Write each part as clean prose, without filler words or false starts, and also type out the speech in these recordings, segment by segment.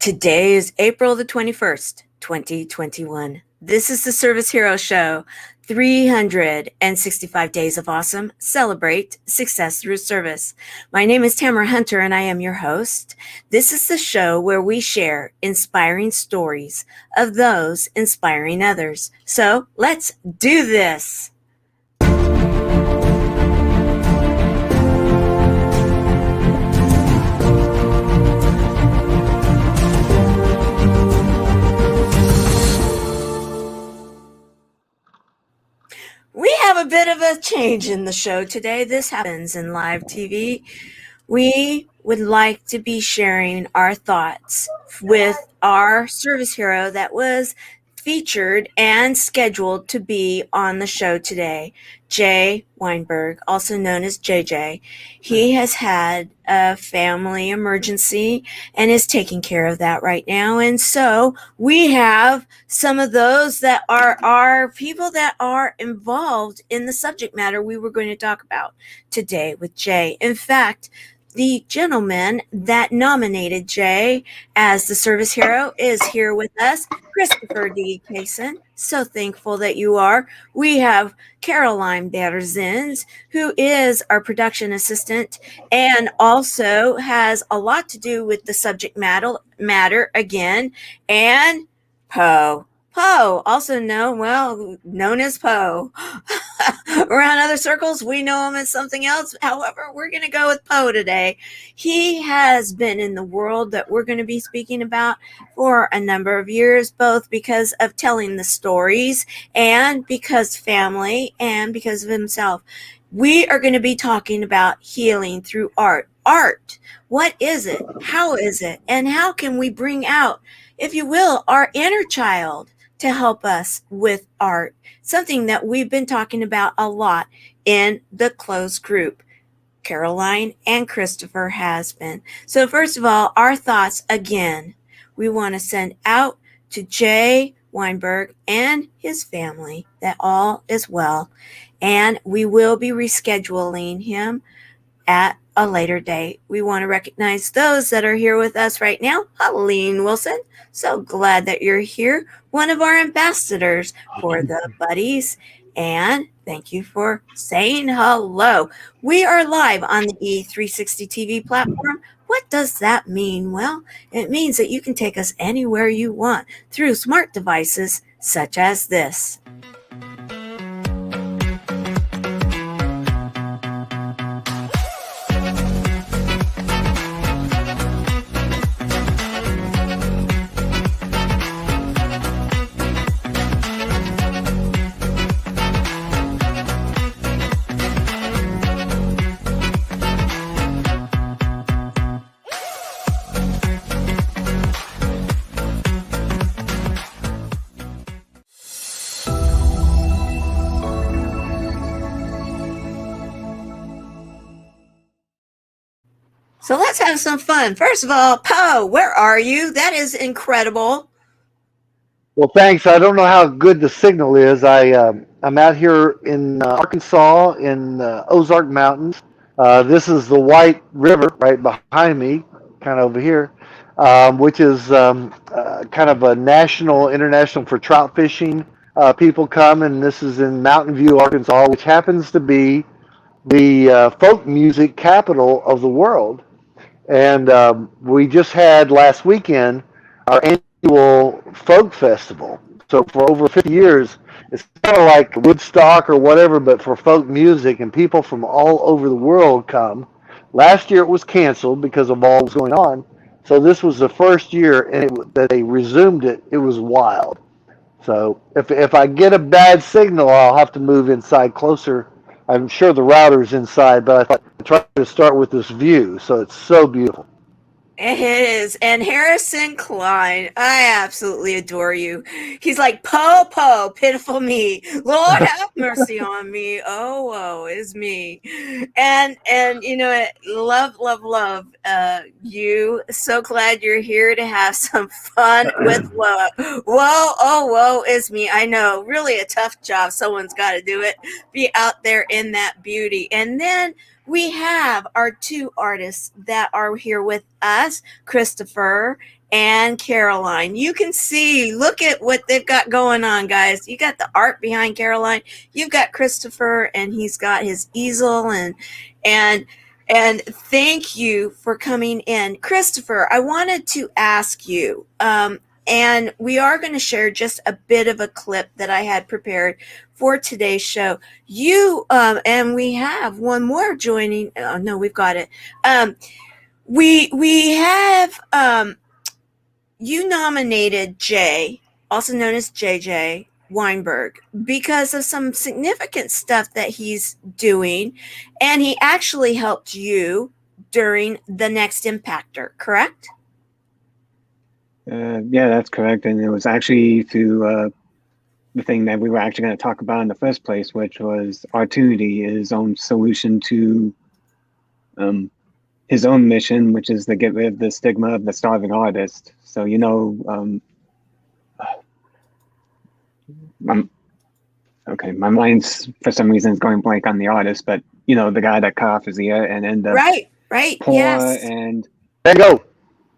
Today is April the 21st, 2021. This is the Service Hero Show. 365 days of awesome. Celebrate success through service. My name is Tamara Hunter and I am your host. This is the show where we share inspiring stories of those inspiring others. So let's do this. We have a bit of a change in the show today. This happens in live TV. We would like to be sharing our thoughts with our service hero that was featured and scheduled to be on the show today, Jay Weinberg, also known as JJ. He has had a family emergency and is taking care of that right now. And so we have some of those that are our people that are involved in the subject matter we were going to talk about today with Jay. In fact, the gentleman that nominated Jay as the service hero is here with us, Christopher D. Casson. So thankful that you are. We have Caroline Berzins, who is our production assistant and also has a lot to do with the subject matter again, and Poe. Poe, also known as Poe. Around other circles, we know him as something else. However, we're going to go with Poe today. He has been in the world that we're going to be speaking about for a number of years, both because of telling the stories and because family and because of himself. We are going to be talking about healing through art. Art, what is it? How is it? And how can we bring out, if you will, our inner child to help us with art? Something that we've been talking about a lot in the closed group. Caroline and Christopher has been. So first of all, our thoughts again, we want to send out to Jay Weinberg and his family that all is well. And we will be rescheduling him at a later date. We want to recognize those that are here with us right now. Helene Wilson, so glad that you're here. One of our ambassadors for the buddies. And thank you for saying hello. We are live on the E360 TV platform. What does that mean? Well, it means that you can take us anywhere you want through smart devices such as this. So let's have some fun. First of all, Poe, where are you? That is incredible. Well, thanks. I don't know how good the signal is. I'm out here in Arkansas in Ozark Mountains. This is the White River right behind me, kind of over here, which is kind of a international for trout fishing. People come, and this is in Mountain View, Arkansas, which happens to be the folk music capital of the world. And we just had last weekend our annual folk festival. So for over 50 years, it's kind of like Woodstock or whatever, but for folk music, and people from all over the world come. Last year it was canceled because of all that was going on. So this was the first year that they resumed it. It was wild. So if I get a bad signal, I'll have to move inside closer. I'm sure the router's inside, but I thought I'd try to start with this view. So it's so beautiful. It is. And Harrison Klein, I absolutely adore you. He's like, Poe, pitiful me. Lord have mercy on me. Oh, woe is me. And you know, love you. So glad you're here to have some fun with woe. Woe is me. I know, really a tough job. Someone's got to do it. Be out there in that beauty. And then we have our two artists that are here with us, Christopher and Caroline. You can see, look at what they've got going on, guys. You got the art behind Caroline. You've got Christopher, and he's got his easel, and thank you for coming in. Christopher, I wanted to ask you, and we are going to share just a bit of a clip that I had prepared for today's show. You, and we have one more joining. Oh, no, we've got it. We have, you nominated Jay, also known as JJ Weinberg, because of some significant stuff that he's doing, and he actually helped you during the Next Impactor, correct? Yeah, that's correct. And it was actually through the thing that we were actually going to talk about in the first place, which was Artunity, his own solution to his own mission, which is to get rid of the stigma of the starving artist. So, you know, okay, my mind's for some reason is going blank on the artist, but you know, the guy that cut off his ear and ended up right, poor, yes. and Van Gogh.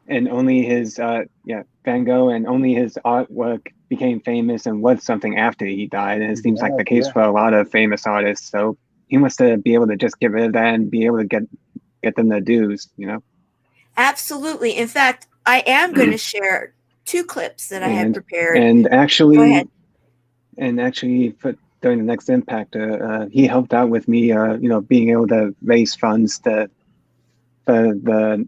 And only his Van Gogh, and only his artwork became famous and was something after he died. And it seems like the case for a lot of famous artists. So he must be able to just get rid of that and be able to get them their dues, you know? Absolutely. In fact, I am going to share two clips that I had prepared. And actually, go ahead. And actually, during the Next Impactor, he helped out with me, you know, being able to raise funds for the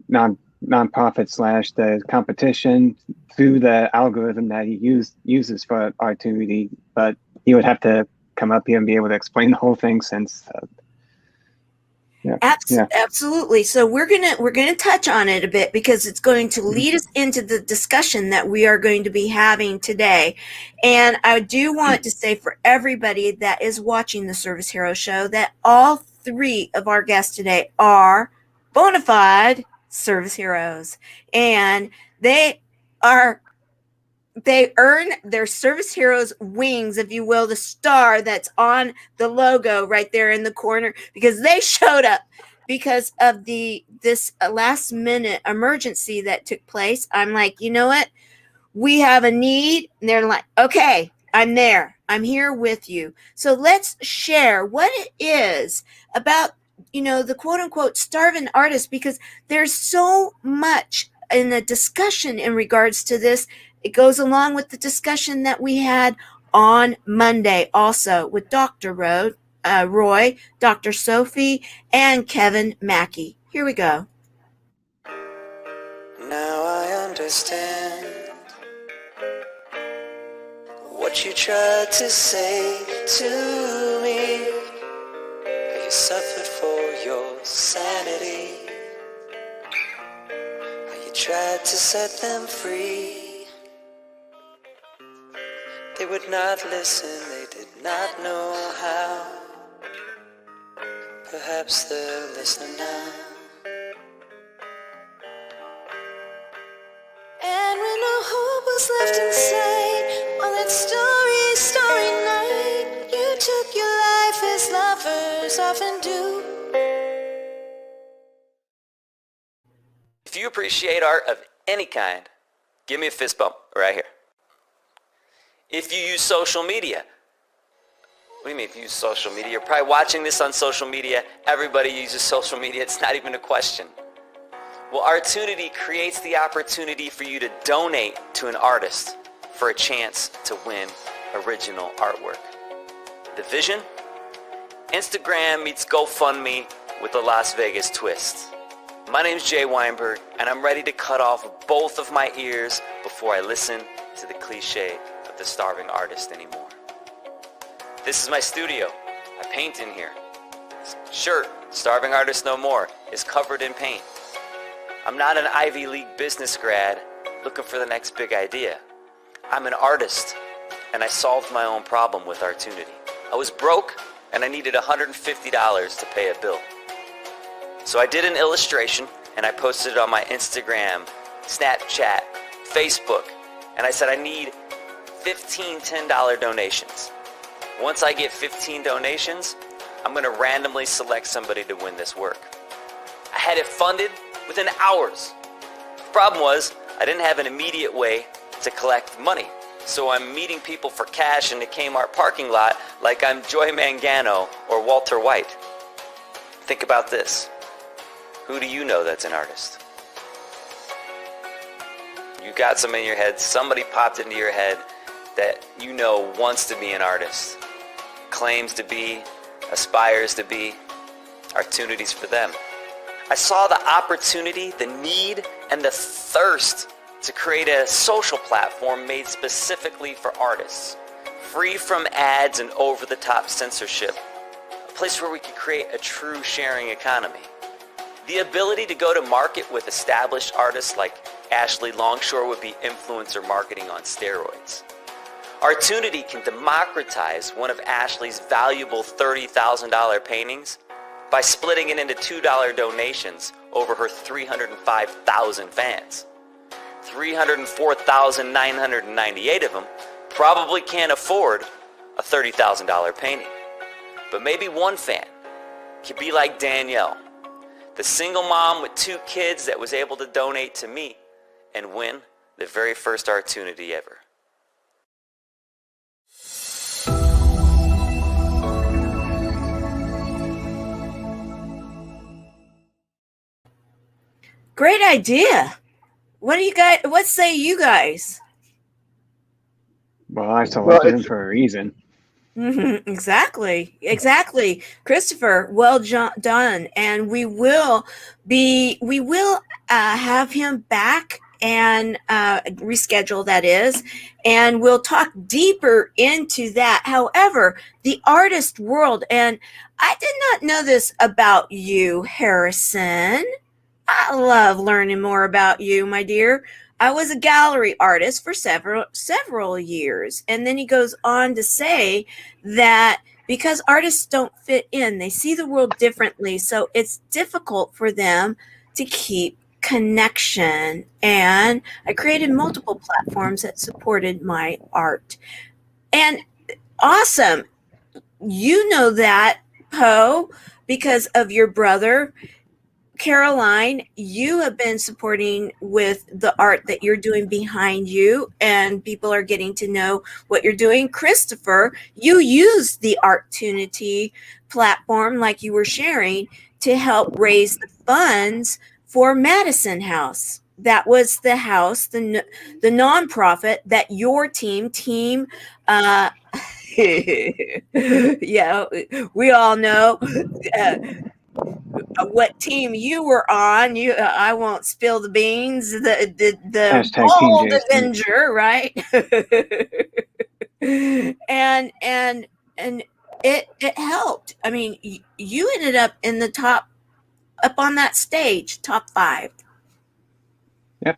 nonprofit / the competition through the algorithm that he uses for Artunity, but he would have to come up here and be able to explain the whole thing since Absolutely. So we're gonna touch on it a bit because it's going to lead us into the discussion that we are going to be having today. And I do want to say for everybody that is watching the Service Hero Show that all three of our guests today are bona fide service heroes, and they earn their service heroes wings, if you will, the star that's on the logo right there in the corner, because they showed up because of this last minute emergency that took place. I'm like, you know what? We have a need. And they're like, okay, I'm there. I'm here with you. So let's share what it is about, you know, the quote unquote starving artist, because there's so much in the discussion in regards to this. It goes along with the discussion that we had on Monday also with Dr. Roy, Dr. Sophie, and Kevin Mackey. Here we go. Now I understand what you tried to say to me. You suffered for your sanity. You tried to set them free. They would not listen, they did not know how. Perhaps they'll listen now. And when no hope was left inside, on that starry night, you took your life as lovers often do. If you appreciate art of any kind, give me a fist bump right here. If you use social media, what do you mean if you use social media? You're probably watching this on social media. Everybody uses social media. It's not even a question. Well, Artunity creates the opportunity for you to donate to an artist for a chance to win original artwork. The vision? Instagram meets GoFundMe with a Las Vegas twist. My name's Jay Weinberg, and I'm ready to cut off both of my ears before I listen to the cliche of the starving artist anymore. This is my studio. I paint in here. Shirt, Starving Artist No More, is covered in paint. I'm not an Ivy League business grad looking for the next big idea. I'm an artist, and I solved my own problem with Artunity. I was broke, and I needed $150 to pay a bill. So I did an illustration, and I posted it on my Instagram, Snapchat, Facebook, and I said I need 15 $10 donations. Once I get 15 donations, I'm going to randomly select somebody to win this work. I had it funded within hours. The problem was, I didn't have an immediate way to collect money. So I'm meeting people for cash in the Kmart parking lot like I'm Joy Mangano or Walter White. Think about this. Who do you know that's an artist? You got some in your head, somebody popped into your head that you know wants to be an artist, claims to be, aspires to be, opportunities for them. I saw the opportunity, the need, and the thirst to create a social platform made specifically for artists, free from ads and over-the-top censorship, a place where we could create a true sharing economy. The ability to go to market with established artists like Ashley Longshore would be influencer marketing on steroids. Artunity can democratize one of Ashley's valuable $30,000 paintings by splitting it into $2 donations over her 305,000 fans. 304,998 of them probably can't afford a $30,000 painting. But maybe one fan could be like Danielle, the single mom with 2 kids that was able to donate to me and win the very first opportunity ever. Great idea. What say you guys? Well, I selected him for a reason. Mm-hmm. Exactly. Christopher, well done. And we will have him back and reschedule, that is, and we'll talk deeper into that. However, the artist world, and I did not know this about you, Harrison. I love learning more about you, my dear. I was a gallery artist for several years. And then he goes on to say that because artists don't fit in, they see the world differently. So it's difficult for them to keep connection. And I created multiple platforms that supported my art. And awesome. You know that, Poe, because of your brother. Caroline, you have been supporting with the art that you're doing behind you, and people are getting to know what you're doing. Christopher, you use the Artunity platform, like you were sharing, to help raise the funds for Madison House. That was the house, the nonprofit that your team, yeah, we all know what team you were on. I won't spill the beans. The Bald Avenger, right? and it helped. I mean, you ended up in the top, up on that stage, top 5. Yep.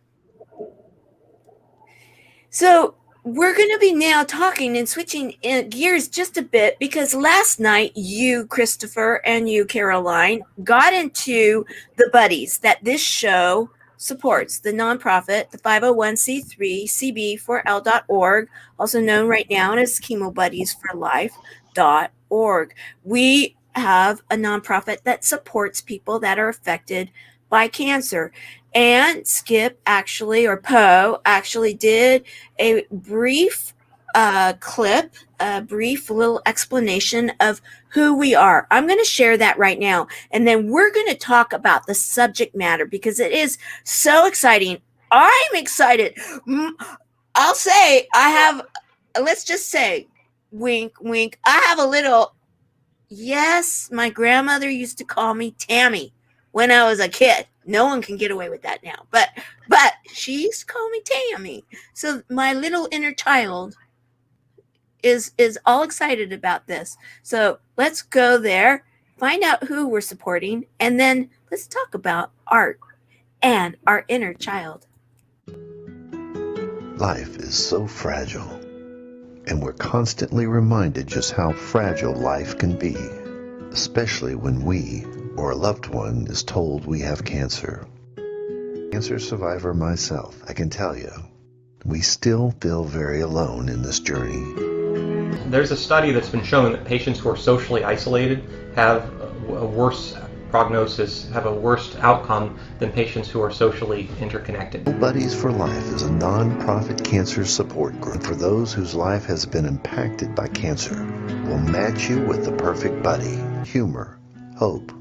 So we're going to be now talking and switching gears just a bit, because last night you, Christopher, and you, Caroline, got into the buddies that this show supports, the nonprofit, the 501c3 cb4l.org, also known right now as chemobuddiesforlife.org. We have a nonprofit that supports people that are affected by cancer. And Skip actually, or Poe actually, did a brief clip, a brief little explanation of who we are. I'm going to share that right now. And then we're going to talk about the subject matter, because it is so exciting. I'm excited. I'll say let's just say, wink, wink, I have a little, yes, my grandmother used to call me Tammy when I was a kid. No one can get away with that now. But she used to call me Tammy. So my little inner child is all excited about this. So let's go there, find out who we're supporting, and then let's talk about art and our inner child. Life is so fragile, and we're constantly reminded just how fragile life can be, especially when we or a loved one is told we have cancer. Cancer survivor myself, I can tell you, we still feel very alone in this journey. There's a study that's been shown that patients who are socially isolated have a worse prognosis, have a worse outcome than patients who are socially interconnected. Buddies for Life is a non-profit cancer support group for those whose life has been impacted by cancer. We'll match you with the perfect buddy. Humor, hope,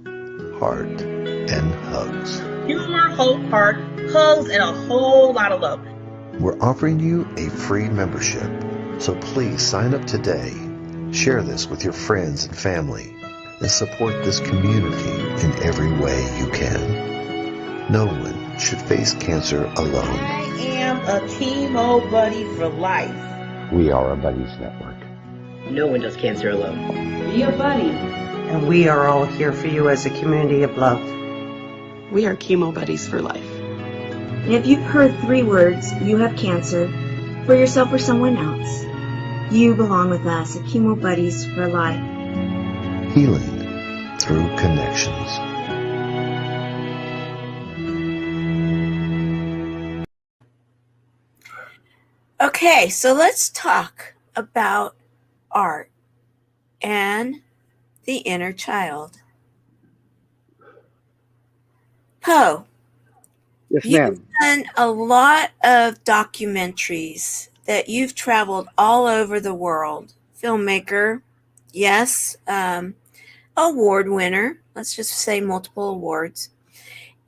heart, and hugs. Humor, hope, heart, hugs, and a whole lot of love. We're offering you a free membership, so please sign up today. Share this with your friends and family, and support this community in every way you can. No one should face cancer alone. I am a Chemo Buddy for Life. We are a Buddies Network. No one does cancer alone. Be a buddy. And we are all here for you as a community of love. We are Chemo Buddies for Life. And if you've heard 3 words, you have cancer, for yourself or someone else, you belong with us at Chemo Buddies for Life. Healing through connections. Okay, so let's talk about art and the inner child. Poe, Yes, you've ma'am. done a lot of documentaries that you've traveled all over the world. Filmmaker, yes, award winner, let's just say multiple awards.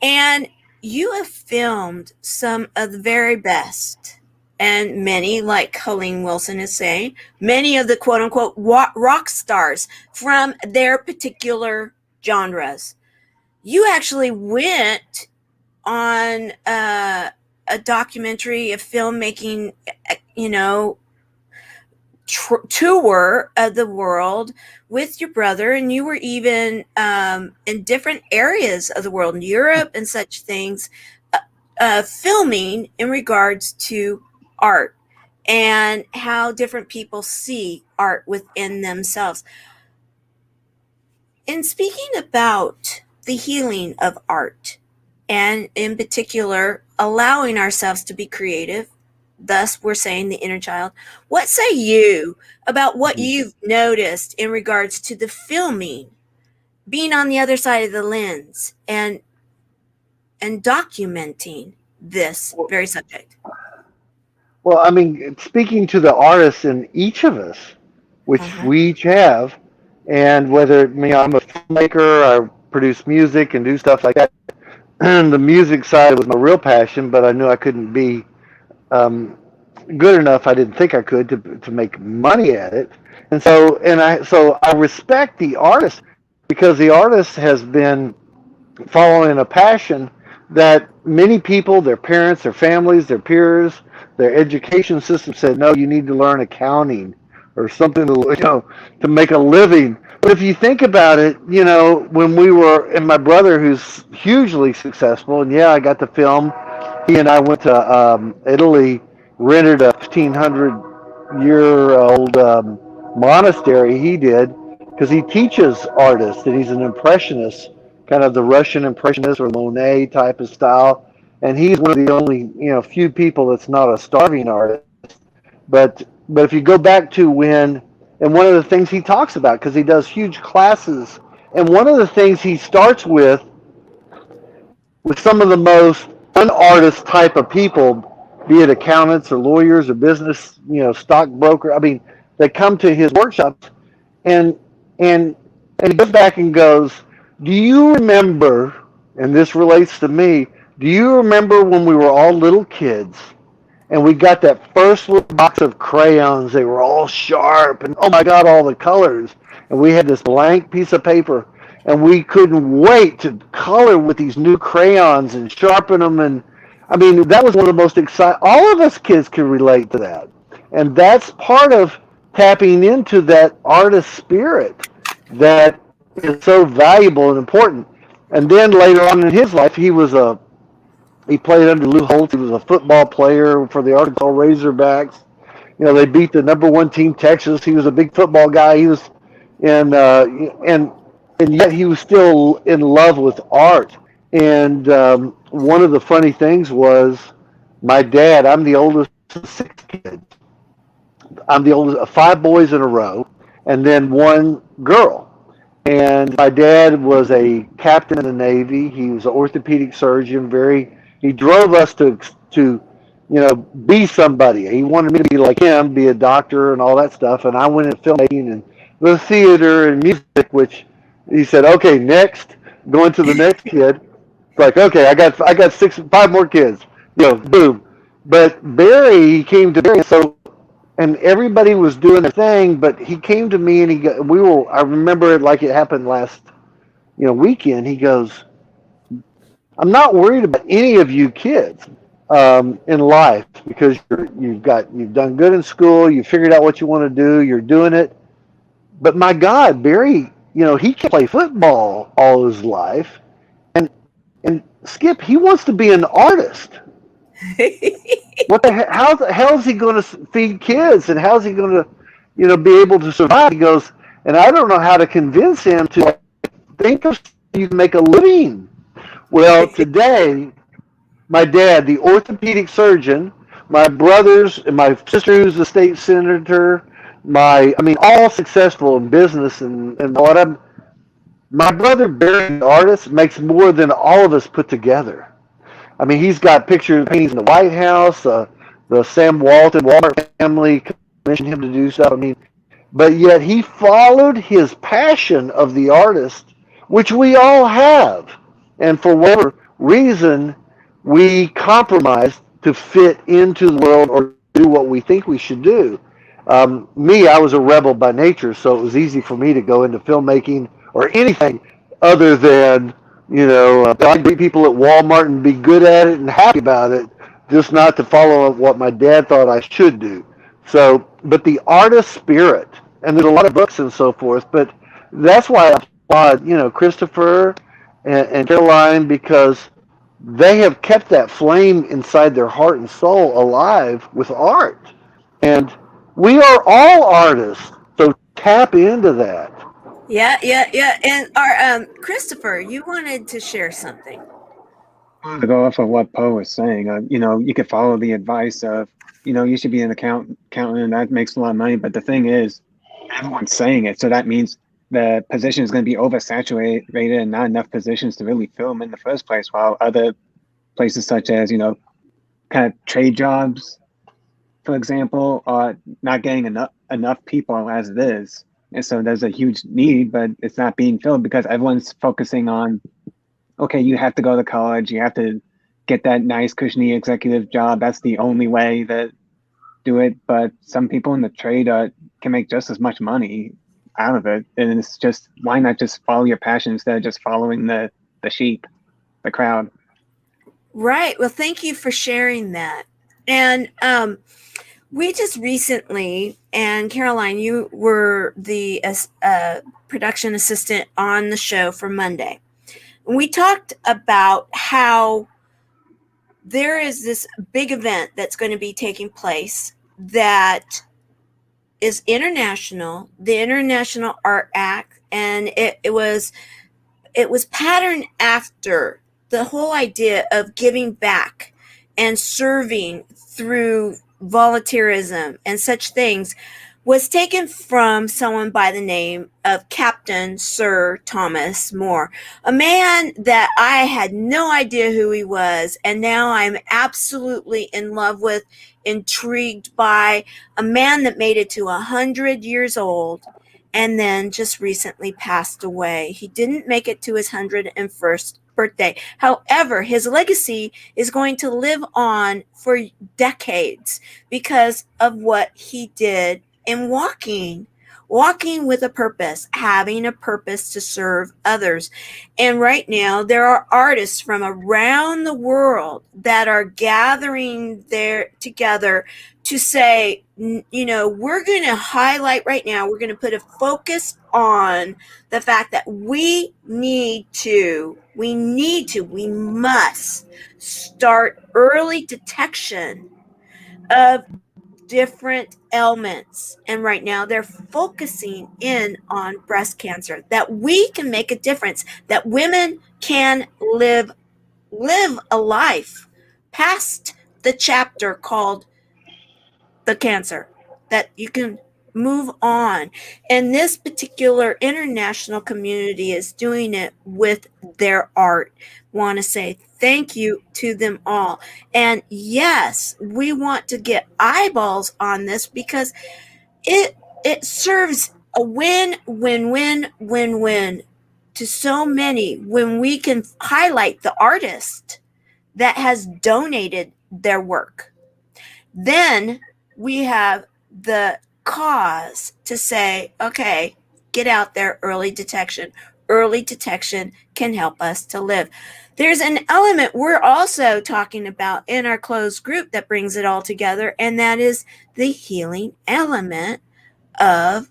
And you have filmed some of the very best. And many, like Colleen Wilson is saying, many of the quote unquote rock stars from their particular genres. You actually went on a documentary, a filmmaking, tour of the world with your brother, and you were even in different areas of the world, in Europe and such things, filming in regards to art and how different people see art within themselves. In speaking about the healing of art, and in particular, allowing ourselves to be creative, thus we're saying the inner child, what say you about what you've noticed in regards to the filming, being on the other side of the lens, and documenting this very subject? Well, I mean, speaking to the artists in each of us, which we each have, and whether I'm a filmmaker, I produce music and do stuff like that. And the music side was my real passion, but I knew I couldn't be good enough. I didn't think I could to make money at it. And so I respect the artist, because the artist has been following a passion that many people, their parents, their families, their peers, their education system said, no, you need to learn accounting or something to make a living. But if you think about it, when we were, and my brother, who's hugely successful, and I got to film. He and I went to Italy, rented a 1,500-year-old monastery. He did, because he teaches artists, and he's an impressionist, kind of the Russian impressionist or Monet type of style. And he's one of the only few people that's not a starving artist. But if you go back to when, and one of the things he talks about, because he does huge classes, and one of the things he starts with some of the most un-artist type of people, be it accountants or lawyers or business, stockbroker. I mean, they come to his workshops, and he goes back and goes, do you remember, and this relates to me, do you remember when we were all little kids and we got that first little box of crayons? They were all sharp, and oh my God, all the colors. And we had this blank piece of paper, and we couldn't wait to color with these new crayons and sharpen them. And I mean, that was one of the most exciting. All of us kids can relate to that. And that's part of tapping into that artist spirit that is so valuable and important. And then later on in his life, he played under Lou Holtz. He was a football player for the Arkansas Razorbacks. They beat the #1 team, Texas. He was a big football guy. He was, and yet he was still in love with art. And one of the funny things was, my dad. I'm the oldest of 6 kids. I'm the oldest of 5 boys in a row, and then 1 girl. And my dad was a captain in the Navy. He was an orthopedic surgeon. He drove us to be somebody. He wanted me to be like him, be a doctor and all that stuff. And I went into filmmaking and the theater and music, which he said, okay, next, going to the next kid. It's like, okay, I got 5 more kids. Boom. But Barry came to Barry, and everybody was doing their thing, but he came to me and I remember it like it happened last, weekend. He goes, I'm not worried about any of you kids in life because you've done good in school, you figured out what you want to do, you're doing it. But my God, Barry, he can play football all his life, and Skip, he wants to be an artist. How the hell is he going to feed kids, and how's he going to, be able to survive? He goes, and I don't know how to convince him to think of you can make a living. Well, today, my dad, the orthopedic surgeon, my brothers and my sister who's a state senator, all successful in business and what my brother Barry, the artist, makes more than all of us put together. He's got pictures, paintings in the White House. The Sam Walton family commissioned him to do stuff. But yet he followed his passion of the artist, which we all have. And for whatever reason, we compromise to fit into the world or do what we think we should do. I was a rebel by nature, so it was easy for me to go into filmmaking or anything other than, I'd greet people at Walmart and be good at it and happy about it, just not to follow what my dad thought I should do. So, but the artist spirit, and there's a lot of books and so forth, but that's why I applaud, Christopher and Caroline, because they have kept that flame inside their heart and soul alive with art. And we are all artists, so tap into that. Yeah. And our Christopher, you wanted to share something. To go off of what Poe was saying, you could follow the advice of, you should be an accountant, and that makes a lot of money. But the thing is, everyone's saying it, so that means the position is going to be oversaturated and not enough positions to really film in the first place. While other places, such as kind of trade jobs, for example, are not getting enough people as it is. And so there's a huge need, but it's not being filled because everyone's focusing on, okay, you have to go to college, you have to get that nice cushiony executive job. That's the only way to do it. But some people in the trade can make just as much money out of it. And it's just, why not just follow your passion instead of just following the sheep, the crowd? Right. Well, thank you for sharing that. And we just recently, and Caroline, you were the production assistant on the show for Monday. And we talked about how there is this big event that's going to be taking place that is international, the International Art Act, and it was patterned after the whole idea of giving back and serving through volunteerism and such things was taken from someone by the name of Captain Sir Thomas More, a man that I had no idea who he was, and now I'm absolutely in love with, intrigued by, a man that made it to 100 years old and then just recently passed away. He didn't make it to his 101st birthday. However, his legacy is going to live on for decades because of what he did in walking with a purpose, having a purpose to serve others. And right now, there are artists from around the world that are gathering there together to say, we're going to highlight right now, we're going to put a focus on the fact that we must start early detection of different ailments. And right now they're focusing in on breast cancer, that we can make a difference, that women can live a life past the chapter called the cancer, that you can move on. And this particular international community is doing it with their art. Want to say thank you to them all. And yes, we want to get eyeballs on this because it serves a win to so many when we can highlight the artist that has donated their work. Then we have the cause to say, okay, get out there, early detection. Early detection can help us to live. There's an element we're also talking about in our closed group that brings it all together, and that is the healing element of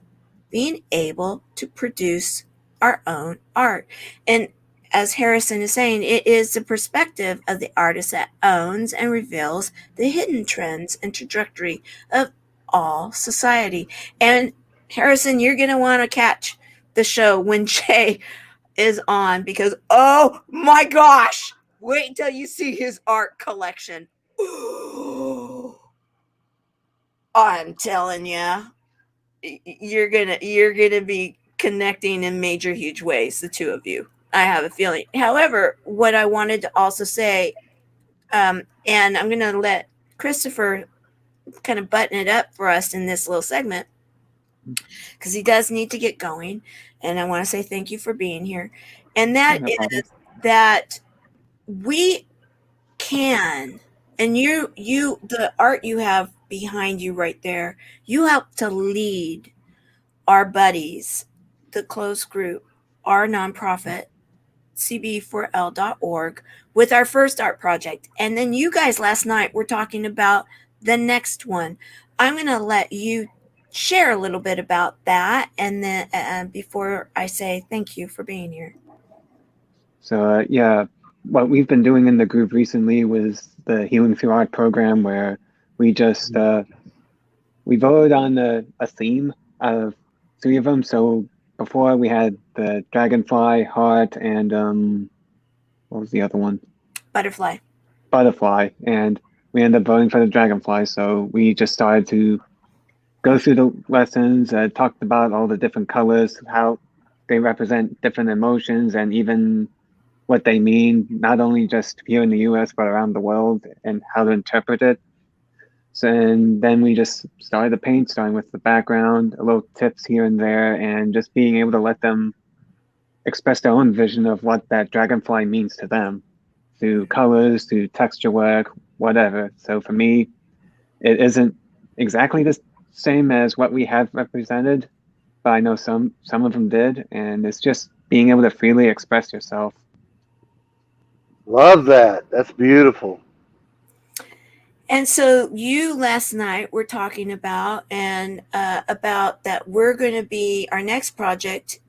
being able to produce our own art. And as Harrison is saying, it is the perspective of the artist that owns and reveals the hidden trends and trajectory of all society. And Harrison, you're going to want to catch the show when Jay is on because, oh my gosh, wait until you see his art collection. I'm telling you, you're gonna be connecting in major huge ways, the two of you. I have a feeling. However, what I wanted to also say, and I'm gonna let Christopher kind of button it up for us in this little segment because he does need to get going, and I want to say thank you for being here. And that is that we can, and you the art you have behind you right there, you help to lead our buddies, the closed group, our nonprofit, cb4l.org, with our first art project. And then you guys last night were talking about the next one. I'm going to let you share a little bit about that, and then before I say thank you for being here. So yeah, what we've been doing in the group recently was the Healing Through Art program, where we just we voted on a theme out of 3 of them. So before we had the dragonfly, heart, and what was the other one? Butterfly. And we ended up voting for the dragonfly. So we just started to go through the lessons, talked about all the different colors, how they represent different emotions, and even what they mean, not only just here in the US, but around the world, and how to interpret it. So, and then we just started to paint, starting with the background, a little tips here and there, and just being able to let them express their own vision of what that dragonfly means to them through colors, through texture work, whatever. So for me, it isn't exactly the same as what we have represented, but I know some of them did, and it's just being able to freely express yourself. Love that. That's beautiful. And so you last night were talking about about that we're going to be our next project.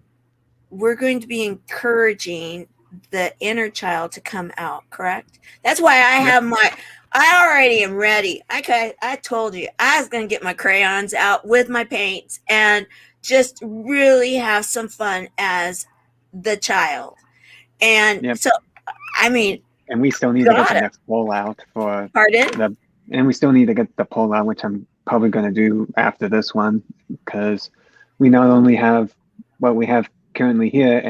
We're going to be encouraging the inner child to come out. Correct? That's why I have I already am ready. I told you I was going to get my crayons out with my paints and just really have some fun as the child. And so, I mean, and we still need to get the next poll out for and we still need to get the poll out, which I'm probably going to do after this one, because we not only have what we have currently here,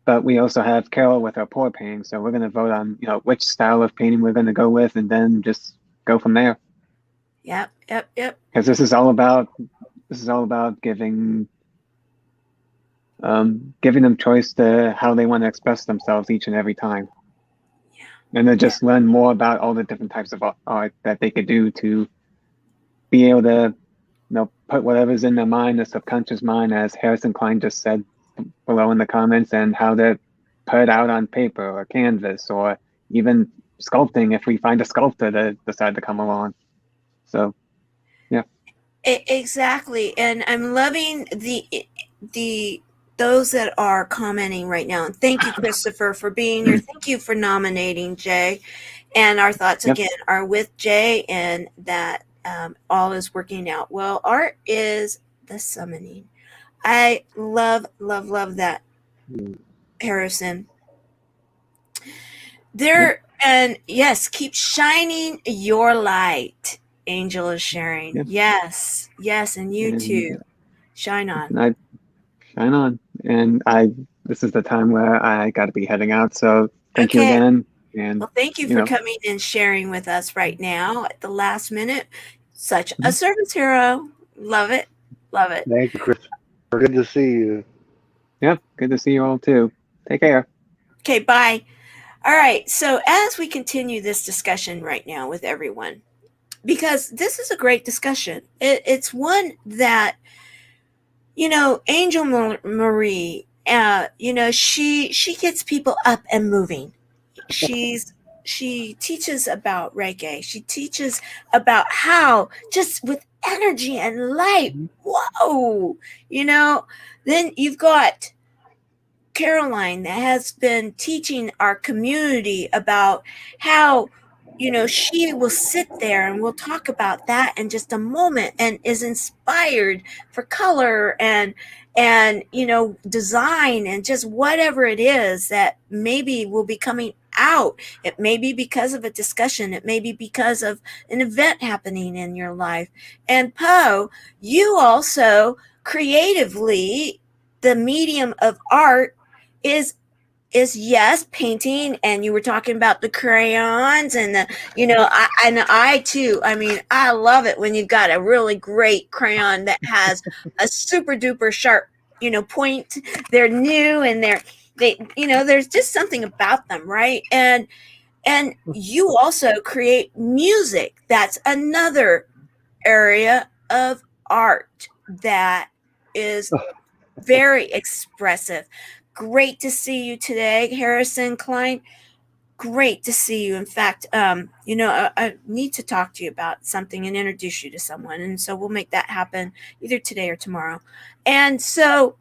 but we also have Carol with our pour painting. So we're going to vote on which style of painting we're going to go with, and then just go from there. Yep. Because this is all about giving them choice to how they want to express themselves each and every time. And then just learn more about all the different types of art that they could do to be able to, put whatever's in their mind, the subconscious mind, as Harrison Klein just said below in the comments, and how to put it out on paper or canvas, or even sculpting if we find a sculptor that decide to come along. So, yeah. Exactly. And I'm loving the those that are commenting right now. And thank you, Christopher, for being here. Thank you for nominating Jay. And our thoughts again are with Jay, and that all is working out well. Art is the summoning. I love that, Harrison. And yes, keep shining your light. Angel is sharing. Yep. Yes, and you too. Shine on. And shine on. And this is the time where I got to be heading out. So thank you again. And well, thank you for coming and sharing with us right now at the last minute. Such a service hero. Love it. Love it. Thank you, Chris. Good to see you. Yep. Good to see you all too. Take care. Okay, bye. All right. So as we continue this discussion right now with everyone, because this is a great discussion. It's one that, Angel Marie, she gets people up and moving. She teaches about Reiki. She teaches about how just with energy and light. Whoa, then you've got Caroline that has been teaching our community about how, she will sit there and we'll talk about that in just a moment and is inspired for color and design and just whatever it is that maybe will be coming out. It may be because of a discussion. It may be because of an event happening in your life. And Poe, you also creatively, the medium of art is yes, painting, and you were talking about the crayons and I too. I mean, I love it when you've got a really great crayon that has a super duper sharp, point. They're new and there's just something about them, right? And you also create music. That's another area of art that is very expressive. Great to see you today, Harrison Klein. Great to see you. In fact, I need to talk to you about something and introduce you to someone. And so we'll make that happen either today or tomorrow. And so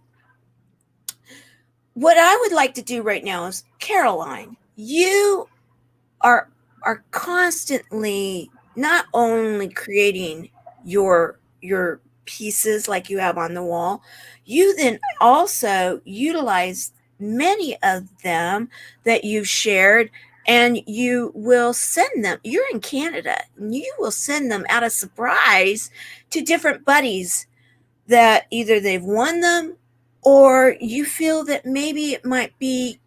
what I would like to do right now is, Caroline, you are constantly not only creating your pieces like you have on the wall, you then also utilize many of them that you've shared, and you will send them. You're in Canada, and you will send them out of surprise to different buddies that either they've won them or you feel that maybe it might be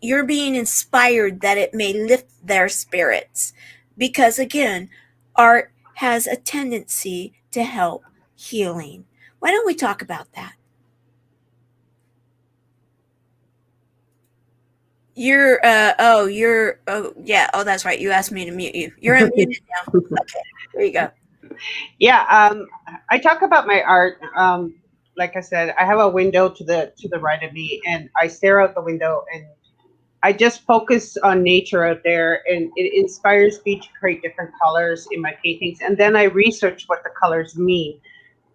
you're being inspired that it may lift their spirits. Because again, art has a tendency to help healing. Why don't we talk about that? That's right. You asked me to mute you. You're unmuted now. Okay, there you go. Yeah, I talk about my art. Like I said, I have a window to the right of me, and I stare out the window, and I just focus on nature out there, and it inspires me to create different colors in my paintings. And then I research what the colors mean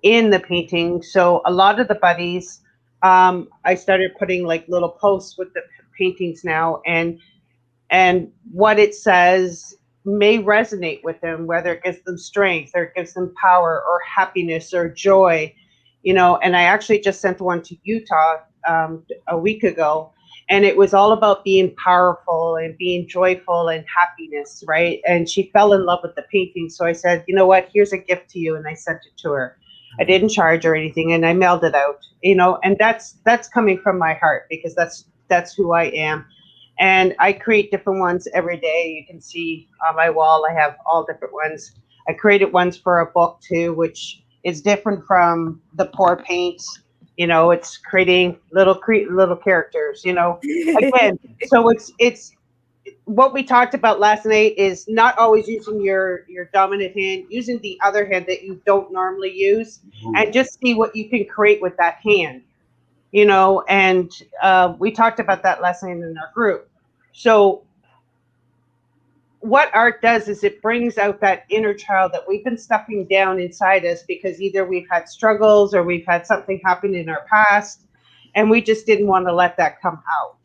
in the painting. So a lot of the buddies, I started putting like little posts with the paintings now, and what it says may resonate with them, whether it gives them strength or it gives them power or happiness or joy, and I actually just sent one to Utah a week ago, and it was all about being powerful and being joyful and happiness, right? And she fell in love with the painting. So I said, you know what, here's a gift to you. And I sent it to her. I didn't charge or anything, and I mailed it out, and that's coming from my heart, because that's who I am. And I create different ones every day. You can see on my wall, I have all different ones. I created ones for a book too, which is different from the pour paints. It's creating little characters, again. So it's what we talked about last night is not always using your dominant hand, using the other hand that you don't normally use, and just see what you can create with that hand, and we talked about that last night in our group. So what art does is it brings out that inner child that we've been stuffing down inside us, because either we've had struggles or we've had something happen in our past, and we just didn't want to let that come out.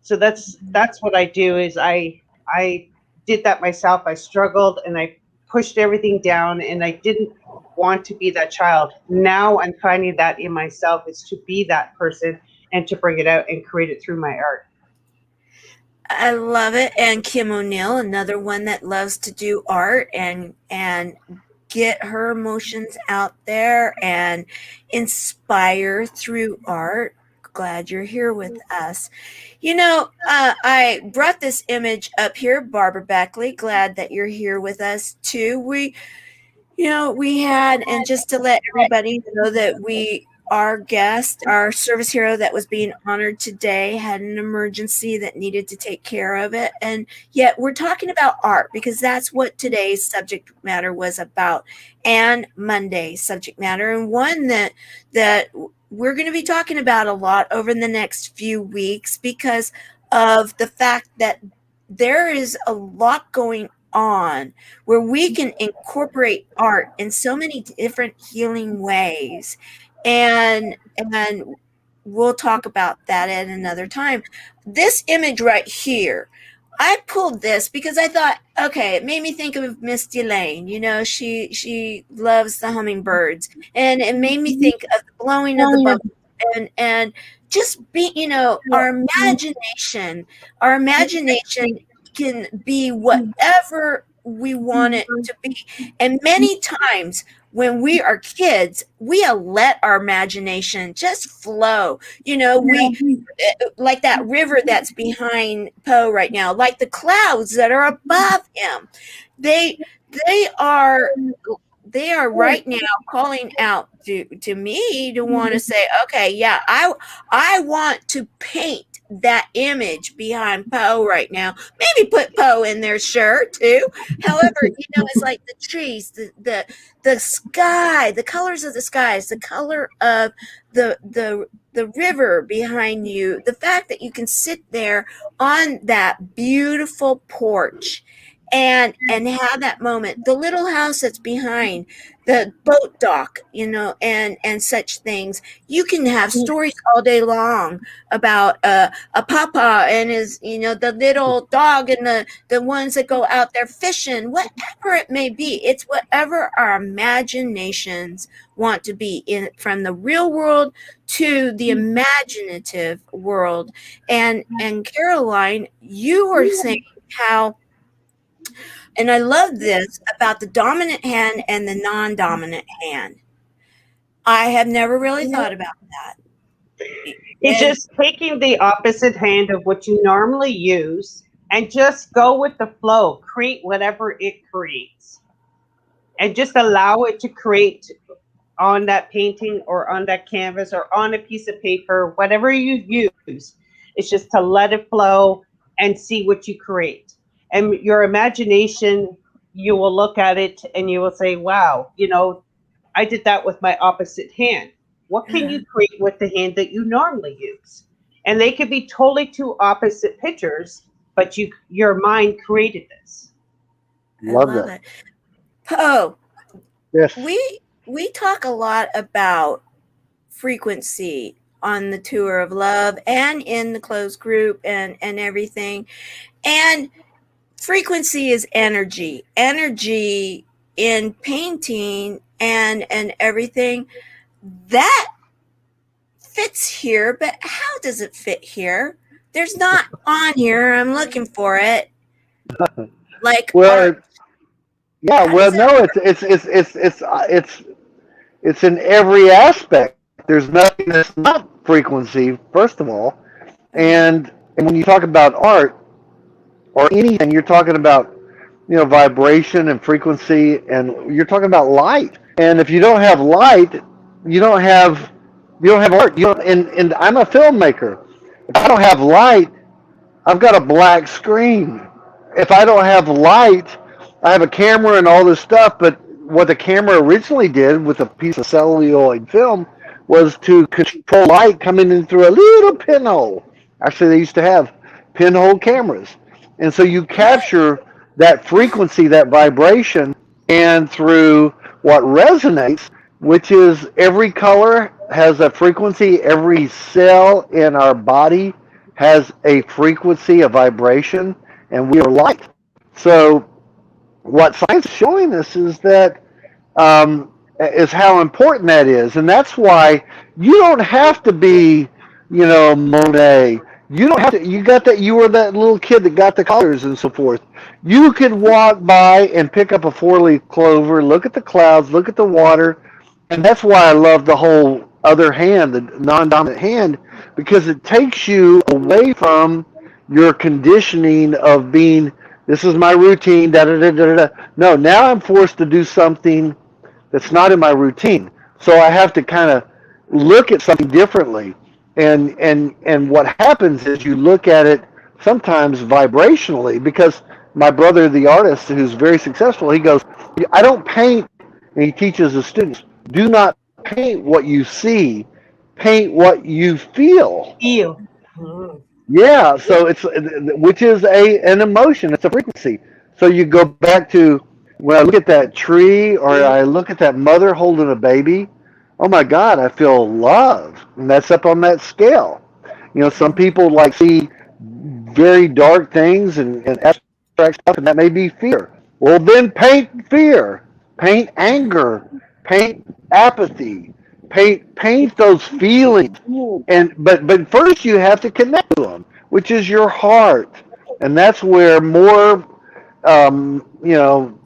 So that's what I do. Is I did that myself. I struggled and I pushed everything down, and I didn't want to be that child. Now I'm finding that in myself, is to be that person and to bring it out and create it through my art. I love it. And Kim O'Neill, another one that loves to do art and get her emotions out there and inspire through art. Glad you're here with us. I brought this image up here, Barbara Beckley. Glad that you're here with us too. We had, and just to let everybody know that our guest, our service hero that was being honored today, had an emergency that needed to take care of it. And yet we're talking about art because that's what today's subject matter was about, and Monday's subject matter, and one that we're going to be talking about a lot over the next few weeks because of the fact that there is a lot going on where we can incorporate art in so many different healing ways, and we'll talk about that at another time. This image right here, I pulled this because I thought, okay, it made me think of Misty Lane. She loves the hummingbirds, and it made me think of the blowing of the bubbles, and just our imagination can be whatever we want it to be. And many times when we are kids, we let our imagination just flow. We like that river that's behind Poe right now, like the clouds that are above him. They are right now calling out to me to want to say, okay, yeah, I want to paint that image behind Poe right now. Maybe put Poe in their shirt too. However, it's like the trees, the sky, the colors of the skies, the color of the river behind you, the fact that you can sit there on that beautiful porch and have that moment, the little house that's behind, the boat dock, and such things. You can have stories all day long about a papa and his, the little dog and the ones that go out there fishing, whatever it may be. It's whatever our imaginations want to be, from the real world to the imaginative world. And Caroline, you were saying how, and I love this about the dominant hand and the non-dominant hand. I have never really thought about that. It's just taking the opposite hand of what you normally use and just go with the flow. Create whatever it creates. And just allow it to create on that painting or on that canvas or on a piece of paper, whatever you use. It's just to let it flow and see what you create. And your imagination, you will look at it and you will say, wow, I did that with my opposite hand. What can you create with the hand that you normally use? And they could be totally two opposite pictures, but your mind created this. Love that. Poe, yes. We talk a lot about frequency on the Tour of Love and in the closed group and everything. And frequency is energy in painting and everything that fits here. But how does it fit here? There's not on here. I'm looking for it. Like, art. Yeah, well, no, it's in every aspect. There's nothing that's not frequency, first of all, and when you talk about art or anything, you're talking about vibration and frequency, and you're talking about light. And if you don't have light, you don't have art. And I'm a filmmaker. If I don't have light, I've got a black screen. If I don't have light, I have a camera and all this stuff, but what the camera originally did with a piece of celluloid film was to control light coming in through a little pinhole. Actually, they used to have pinhole cameras. And so you capture that frequency, that vibration, and through what resonates, which is every color has a frequency, every cell in our body has a frequency, a vibration, and we are light. So what science is showing us is that is how important that is, and that's why you don't have to be, Monet. You don't have to. You got that. You were that little kid that got the colors and so forth. You could walk by and pick up a four-leaf clover, look at the clouds, look at the water, and that's why I love the whole other hand, the non-dominant hand, because it takes you away from your conditioning of being. This is my routine. Da da da da da. No, now I'm forced to do something that's not in my routine. So I have to kind of look at something differently. And what happens is you look at it sometimes vibrationally, because my brother, the artist who's very successful, he goes, I don't paint, and he teaches the students, do not paint what you see, paint what you feel. Feel. Yeah, so it's, which is an emotion, it's a frequency. So you go back to when I look at that tree or I look at that mother holding a baby, oh my God, I feel love. And that's up on that scale. You know, some people like see very dark things and abstract stuff, and that may be fear. Well, then paint fear, paint anger, paint apathy, paint those feelings. And but first you have to connect to them, which is your heart, and that's where more you know,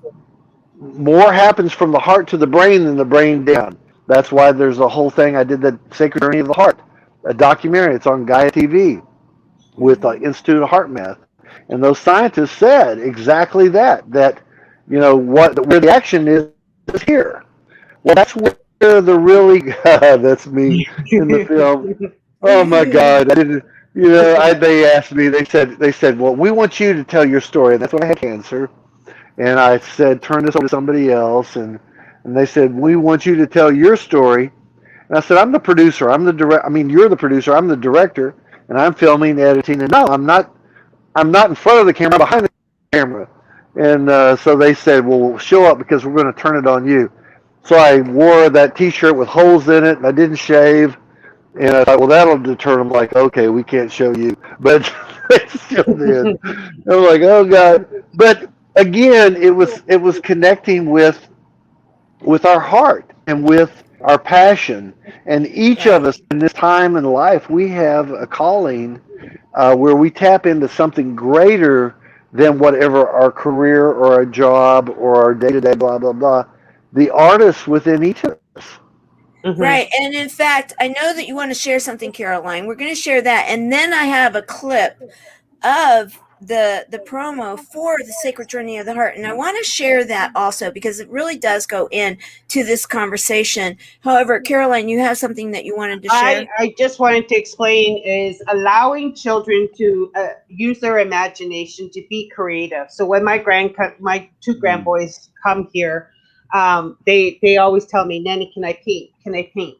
more happens from the heart to the brain than the brain down. That's why there's a whole thing. I did the Sacred Journey of the Heart, a documentary. It's on Gaia TV with the Institute of Heart Math, and those scientists said exactly that. That you know what where the action is here. Well, that's where the really that's me in the film. Oh my God, I didn't. You know, they asked me. They said, well, we want you to tell your story. And that's when I had cancer. And I said, turn this over to somebody else. And they said, we want you to tell your story. And I said, I'm the producer. I'm the direct. I mean, you're the producer. I'm the director, and I'm filming, editing. And no, I'm not. I'm not in front of the camera. I'm behind the camera. And so they said, well, show up because we're going to turn it on you. So I wore that T-shirt with holes in it, and I didn't shave. And I thought, well, that'll deter them. Like, okay, we can't show you, but they still did. I'm like, oh God. But again, it was connecting with our heart and with our passion. And each of us in this time in life, we have a calling where we tap into something greater than whatever our career or our job or our day-to-day blah blah blah. The artist within each of us. Mm-hmm. Right. And in fact, I know that you want to share something, Caroline. We're going to share that. And then I have a clip of the promo for the Sacred Journey of the Heart. And I want to share that also because it really does go into this conversation. However, Caroline, you have something that you wanted to share? I just wanted to explain is allowing children to use their imagination to be creative. So when my two grandboys come here, they always tell me, Nanny, can I paint? Can I paint?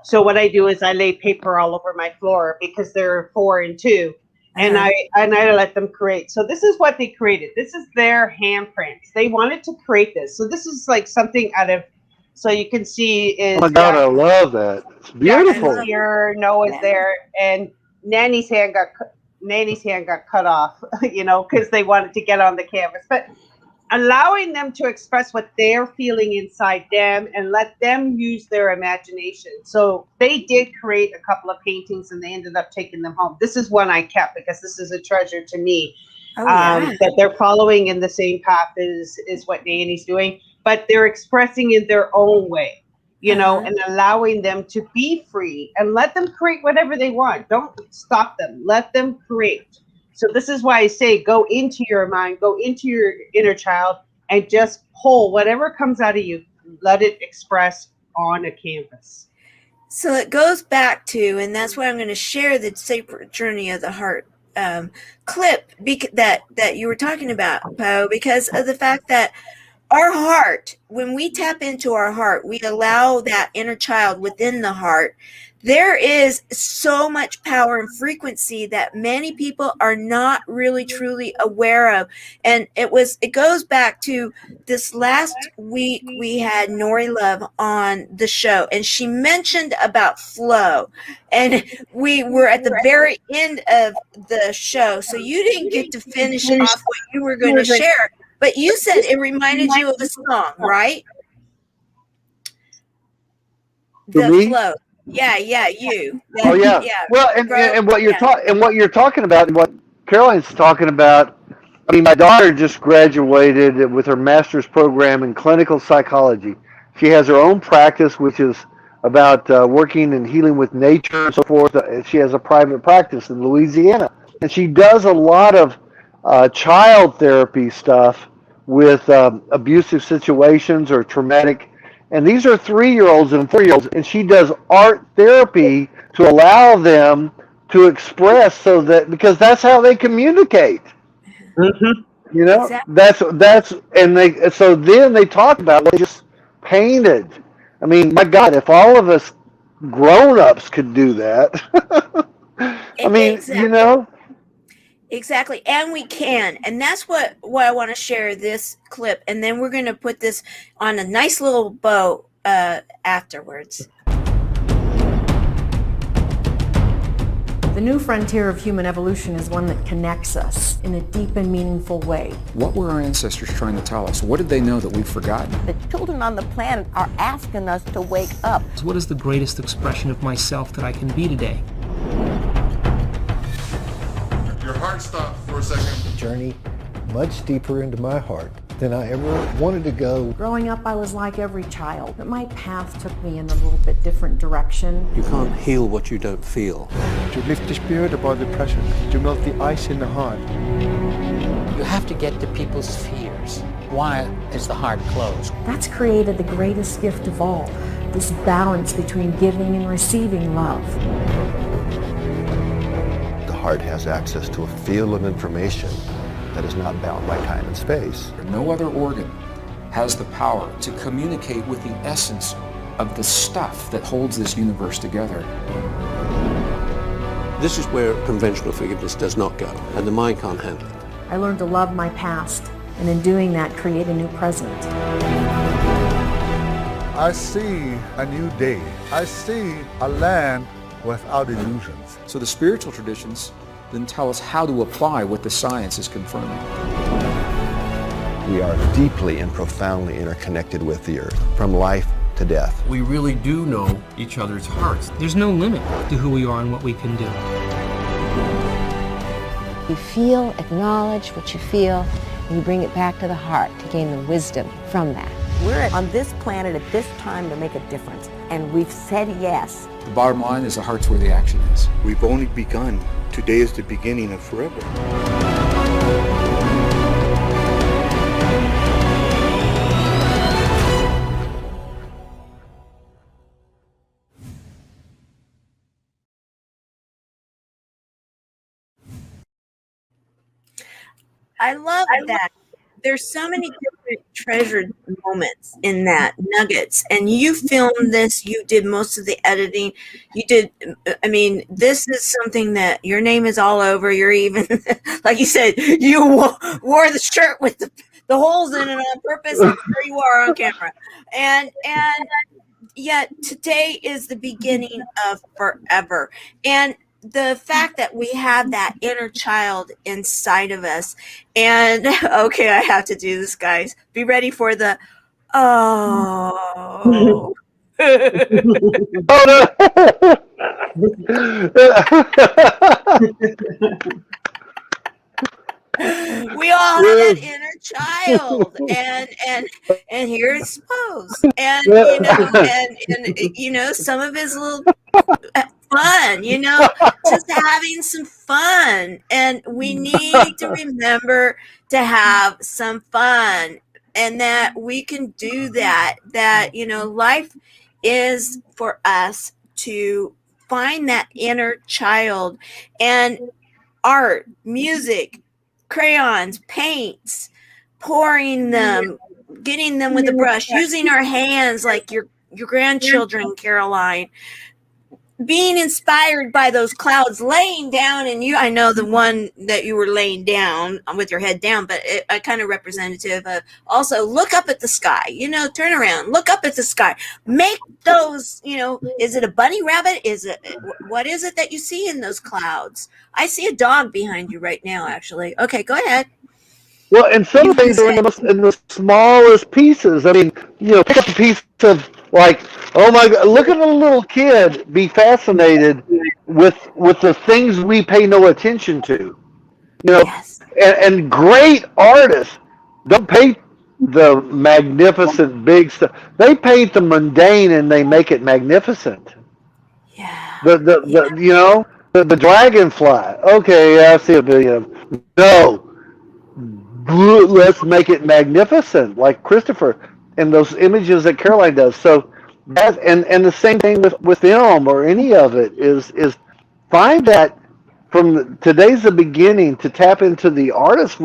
So what I do is I lay paper all over my floor because they're 4 and 2. And I let them create. So this is what they created. This is their handprints. They wanted to create this. So this is like something out of. So you can see is. Oh my God, I love that. It's beautiful. Jack's here, Noah's there, and Nanny's hand got cut off. You know, because they wanted to get on the canvas, but. Allowing them to express what they're feeling inside them and let them use their imagination. So they did create a couple of paintings and they ended up taking them home. This is one I kept because this is a treasure to me. That they're following in the same path is what Nanny's doing, but they're expressing in their own way, you know, and allowing them to be free and let them create whatever they want. Don't stop them. Let them create. So this is why I say go into your mind, go into your inner child, and just pull whatever comes out of you. Let it express on a canvas. So it goes back to, and that's why I'm going to share the Sacred Journey of the Heart clip that you were talking about, Poe, because of the fact that our heart, when we tap into our heart, we allow that inner child within the heart. There is so much power and frequency that many people are not really truly aware of. And it goes back to this last week we had Nori Love on the show, and she mentioned about flow. And we were at the very end of the show, so you didn't get to finish off what you were going to share. But you said it reminded you of a song, right? The flow. Yeah, you. Oh yeah. Yeah, Well, bro. and what Yeah. you're talking about, and what Caroline's talking about. I mean, my daughter just graduated with her master's program in clinical psychology. She has her own practice, which is about working and healing with nature and so forth. She has a private practice in Louisiana, and she does a lot of child therapy stuff with abusive situations or traumatic. And these are 3-year-olds and 4-year-olds, and she does art therapy to allow them to express, so that because that's how they communicate. You know, Exactly. that's and they so then they talk about what they just painted. I mean, my God, if all of us grown-ups could do that. I mean, Exactly. know. Exactly. And we can. And that's what I want to share this clip. And then we're going to put this on a nice little bow afterwards. The new frontier of human evolution is one that connects us in a deep and meaningful way. What were our ancestors trying to tell us? What did they know that we've forgotten? The children on the planet are asking us to wake up. So what is the greatest expression of myself that I can be today? Your heart stopped for a second. A journey much deeper into my heart than I ever wanted to go. Growing up, I was like every child, but my path took me in a little bit different direction. You can't heal what you don't feel. To lift the spirit above the present, to melt the ice in the heart. You have to get to people's fears. Why is the heart closed? That's created the greatest gift of all, this balance between giving and receiving love. The heart has access to a field of information that is not bound by time and space. No other organ has the power to communicate with the essence of the stuff that holds this universe together. This is where conventional forgiveness does not go, and the mind can't handle it. I learned to love my past, and in doing that, create a new present. I see a new day. I see a land without illusions. So the spiritual traditions then tell us how to apply what the science is confirming. We are deeply and profoundly interconnected with the earth, from life to death. We really do know each other's hearts. There's no limit to who we are and what we can do. You feel, acknowledge what you feel, and you bring it back to the heart to gain the wisdom from that. We're on this planet at this time to make a difference, and we've said yes. The bottom line is the heart's where the action is. We've only begun. Today is the beginning of forever. I love that. There's so many different treasured moments in that, nuggets. And you filmed this, you did most of the editing. You did, I mean, this is something that your name is all over. You're even, like you said, you wore the shirt with the holes in it on purpose, and here you are on camera. And yet today is the beginning of forever. And the fact that we have that inner child inside of us, and okay, I have to do this, guys. Be ready for the oh. We all have an inner child, and here's pose, and you know, some of it's a little fun, you know, just having some fun, and we need to remember to have some fun, and that we can do that. That, you know, life is for us to find that inner child, and art, music, crayons, paints, pouring them, getting them with a brush, using our hands like your grandchildren, Caroline, being inspired by those clouds, laying down, and I know the one that you were laying down with your head down, but I kind of representative of also look up at the sky, you know, turn around, look up at the sky, make those, you know, is it a bunny rabbit? What is it that you see in those clouds? I see a dog behind you right now, actually. Okay, go ahead. Well, and some things are in the smallest pieces. I mean, you know, pick up a piece of Like, oh my God, look at a little kid be fascinated with the things we pay no attention to. You know, and great artists don't paint the magnificent big stuff. They paint the mundane and they make it magnificent. Yeah. The you know, the dragonfly. Okay, yeah, I see a billion of them. No, let's make it magnificent, like Christopher and those images that Caroline does. So that and the same thing with film or any of it is find that from today's the beginning to tap into the artist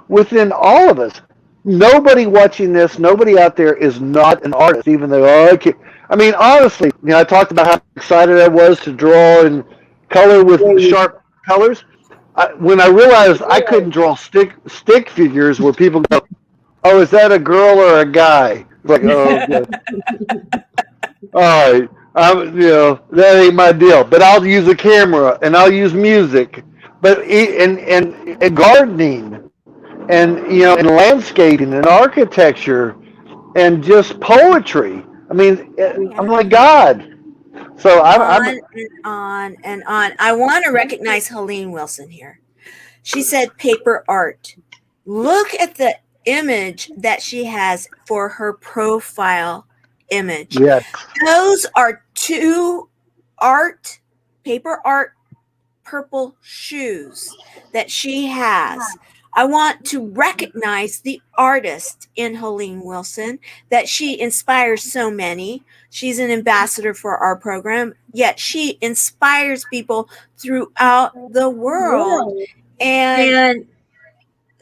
within all of us. Nobody watching this, nobody out there is not an artist, even though I mean, honestly, I talked about how excited I was to draw and color with sharp colors. When I realized I couldn't draw stick figures where people go, "Oh, is that a girl or a guy?" Like, oh, good. All right, that ain't my deal. But I'll use a camera and I'll use music, but and gardening, and and landscaping and architecture, and just poetry. I mean, I'm like God. So I'm and on and on. I want to recognize Helene Wilson here. She said paper art. Look at the image that she has for her profile image. Yes. Those are two paper art purple shoes that she has. I want to recognize the artist in Helene Wilson, that she inspires so many. She's an ambassador for our program, yet she inspires people throughout the world. And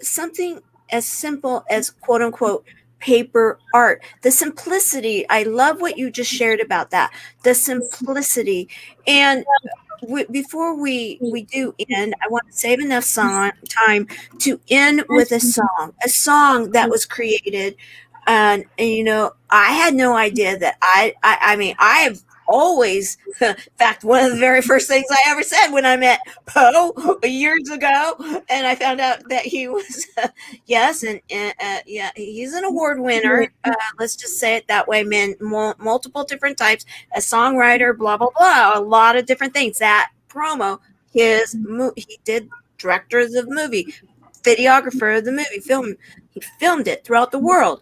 something as simple as quote unquote paper art, the simplicity. I love what you just shared about that, the simplicity. And before we do end, I want to save enough time to end with a song that was created. And I had no idea that I mean, I have always, in fact, one of the very first things I ever said when I met Poe years ago, and I found out that he was, yes, and yeah, he's an award winner. Let's just say it that way, multiple different types, a songwriter, blah, blah, blah, a lot of different things. That promo, he did director of the movie, videographer of the movie, he filmed it throughout the world.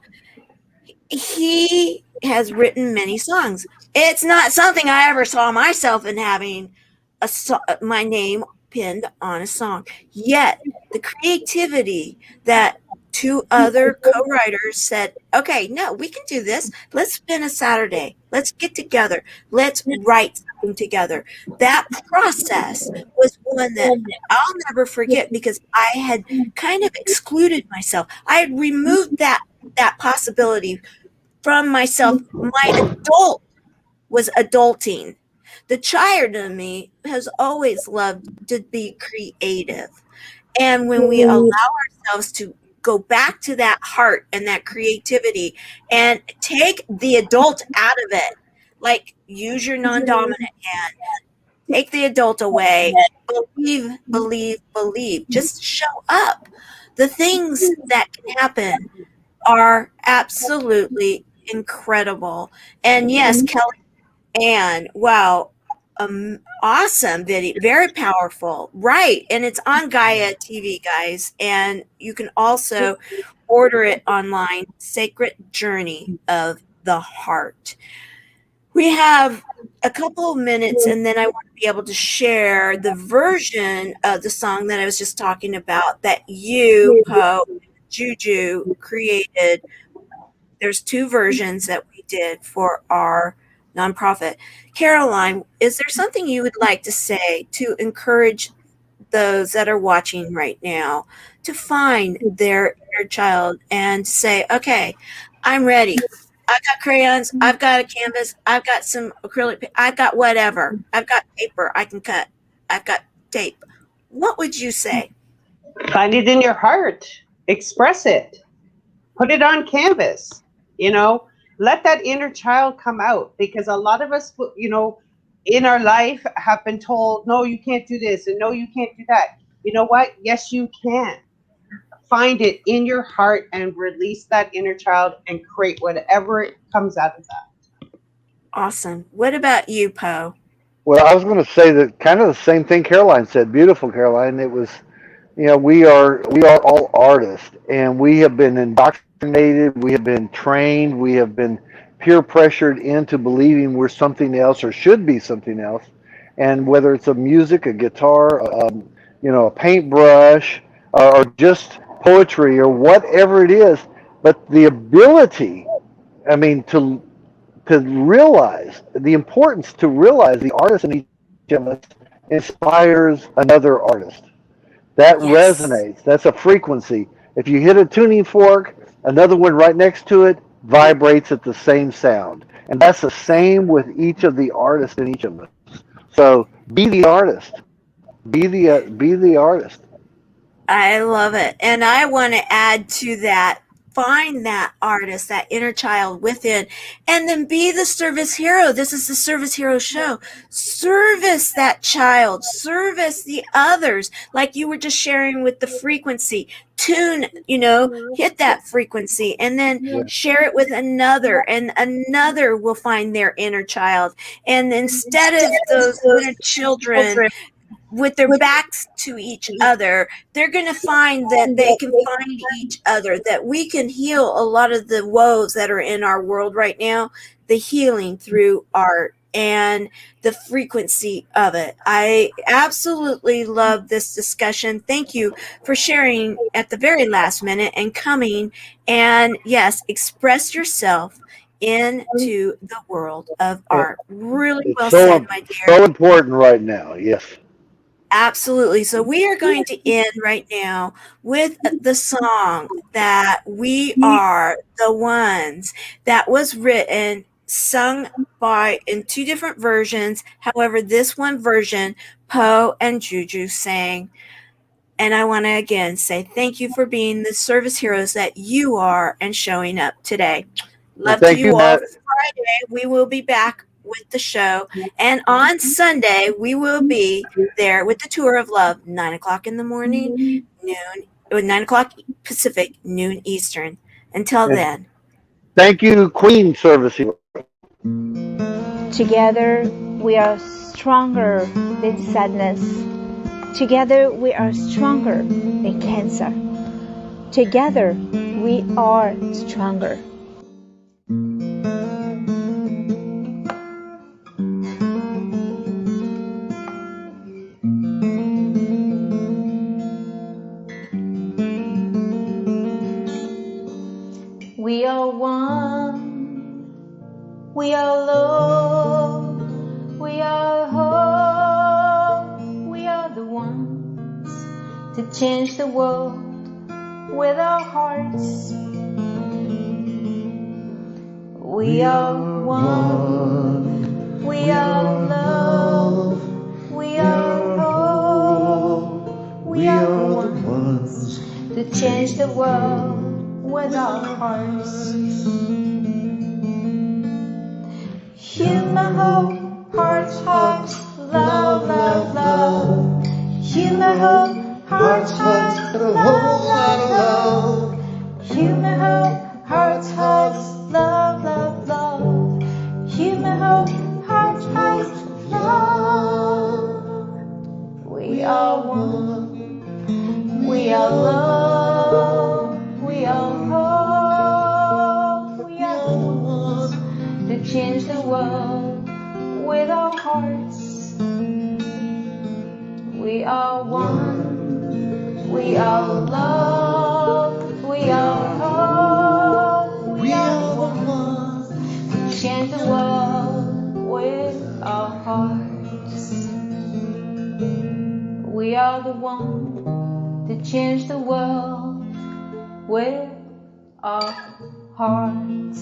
He has written many songs. It's not something I ever saw myself in having my name pinned on a song. Yet the creativity that two other co-writers said, okay, no, we can do this. Let's spend a Saturday. Let's get together. Let's write something together. That process was one that I'll never forget because I had kind of excluded myself. I had removed that possibility from myself. My adult was adulting. The child in me has always loved to be creative. And when we allow ourselves to go back to that heart and that creativity and take the adult out of it, like use your non-dominant hand, take the adult away, believe, just show up. The things that can happen are absolutely incredible. And yes, Kelly Ann, wow, awesome video, very powerful, right? And it's on Gaia TV, guys, and you can also order it online. Sacred Journey of the Heart. We have a couple of minutes, and then I want to be able to share the version of the song that I was just talking about that you, Poe, Juju created. There's two versions that we did for our nonprofit. Caroline, is there something you would like to say to encourage those that are watching right now to find their inner child and say, okay, I'm ready. I've got crayons, I've got a canvas, I've got some acrylic, I've got whatever, I've got paper I can cut, I've got tape. What would you say? Find it in your heart. Express it. Put it on canvas. Let that inner child come out, because a lot of us, in our life have been told, no, you can't do this, and no, you can't do that. You know what? Yes, you can. Find it in your heart and release that inner child and create whatever comes out of that. Awesome. What about you, Poe? Well, I was going to say that kind of the same thing Caroline said. Beautiful, Caroline. It was, we are all artists, and we have been indoctrinated, we have been trained, we have been peer pressured into believing we're something else or should be something else. And whether it's a music, a guitar, a paintbrush, or just poetry or whatever it is, but the ability, I mean, to realize the importance, to realize the artist in each of us inspires another artist. That resonates. That's a frequency. If you hit a tuning fork, another one right next to it vibrates at the same sound. And that's the same with each of the artists in each of us. So be the artist. Be the artist. I love it. And I want to add to that, find that artist, that inner child within, and then be the service hero. This is the Service Hero Show. Service that child, service the others, like you were just sharing with the frequency. Tune, hit that frequency and then share it with another, and another will find their inner child. And instead of those little children with their backs to each other, they're going to find that they can find each other, that we can heal a lot of the woes that are in our world right now, the healing through art and the frequency of it. I absolutely love this discussion. Thank you for sharing at the very last minute and coming and, yes, express yourself into the world of art. Really well said, my dear. So important right now. Yes. Absolutely. So we are going to end right now with the song that we are the ones, that was written, sung by in two different versions. However, this one version, Poe and Juju sang. And I want to again say thank you for being the service heroes that you are and showing up today. Love to you all. Friday, we will be back with the show. And on Sunday, we will be there with the Tour of Love, 9 o'clock in the morning, 9 o'clock Pacific, noon Eastern. Until then. Thank you, Queen Service Hero. Together, we are stronger than sadness. Together, we are stronger than cancer. Together, we are stronger. We are one, we are love, we are hope, we are the ones to change the world with our hearts. We are one, we are love, we are hope, we are the ones to change the world with our hearts. Human hope, hearts, hearts, love, love, love. Human hope, hearts, hearts, love, love, love. Human hope, hearts, hearts, love, love, love. Human hope, hearts, hearts, love. We are one, we are love, we are hope, we are the ones to change the world with our hearts. We are one, we are love, we are hope, we are the ones to change the world with our hearts. We are the ones to change the world with our hearts.